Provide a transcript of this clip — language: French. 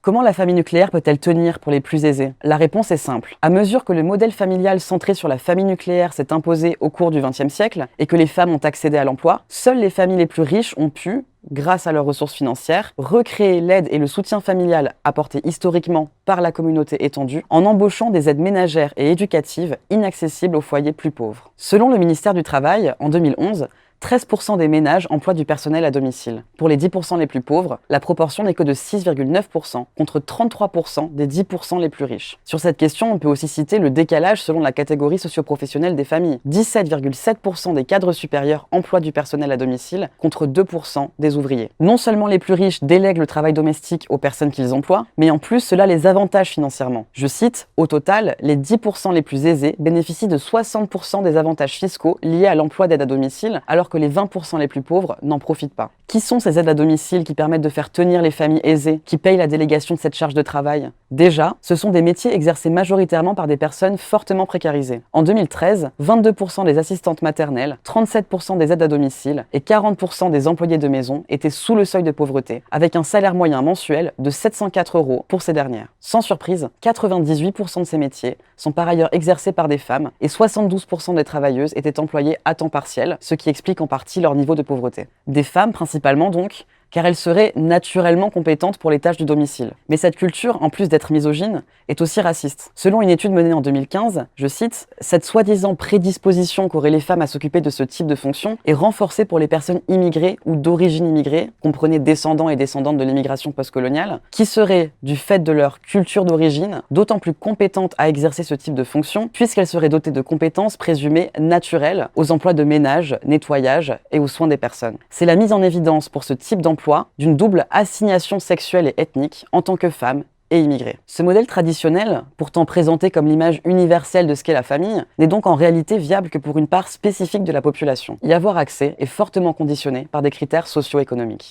Comment la famille nucléaire peut-elle tenir pour les plus aisés? La réponse est simple. À mesure que le modèle familial centré sur la famille nucléaire s'est imposé au cours du XXe siècle et que les femmes ont accédé à l'emploi, seules les familles les plus riches ont pu, grâce à leurs ressources financières, recréer l'aide et le soutien familial apporté historiquement par la communauté étendue en embauchant des aides ménagères et éducatives inaccessibles aux foyers plus pauvres. Selon le ministère du Travail, en 2011, 13% des ménages emploient du personnel à domicile. Pour les 10% les plus pauvres, la proportion n'est que de 6,9% contre 33% des 10% les plus riches. Sur cette question, on peut aussi citer le décalage selon la catégorie socio-professionnelle des familles. 17,7% des cadres supérieurs emploient du personnel à domicile contre 2% des ouvriers. Non seulement les plus riches délèguent le travail domestique aux personnes qu'ils emploient, mais en plus cela les avantage financièrement. Je cite, au total, les 10% les plus aisés bénéficient de 60% des avantages fiscaux liés à l'emploi d'aide à domicile, alors que les 20% les plus pauvres n'en profitent pas. Qui sont ces aides à domicile qui permettent de faire tenir les familles aisées, qui payent la délégation de cette charge de travail? Déjà, ce sont des métiers exercés majoritairement par des personnes fortement précarisées. En 2013, 22% des assistantes maternelles, 37% des aides à domicile et 40% des employés de maison étaient sous le seuil de pauvreté, avec un salaire moyen mensuel de 704 € pour ces dernières. Sans surprise, 98% de ces métiers sont par ailleurs exercés par des femmes et 72% des travailleuses étaient employées à temps partiel, ce qui explique en partie leur niveau de pauvreté. Des femmes principalement donc, car elles seraient naturellement compétentes pour les tâches du domicile. Mais cette culture, en plus d'être misogyne, est aussi raciste. Selon une étude menée en 2015, je cite, « Cette soi-disant prédisposition qu'auraient les femmes à s'occuper de ce type de fonction est renforcée pour les personnes immigrées ou d'origine immigrée, comprenez descendants et descendantes de l'immigration postcoloniale, qui seraient, du fait de leur culture d'origine, d'autant plus compétentes à exercer ce type de fonction, puisqu'elles seraient dotées de compétences présumées naturelles aux emplois de ménage, nettoyage et aux soins des personnes. » C'est la mise en évidence pour ce type d'emploi d'une double assignation sexuelle et ethnique en tant que femme et immigrée. Ce modèle traditionnel, pourtant présenté comme l'image universelle de ce qu'est la famille, n'est donc en réalité viable que pour une part spécifique de la population. Y avoir accès est fortement conditionné par des critères socio-économiques.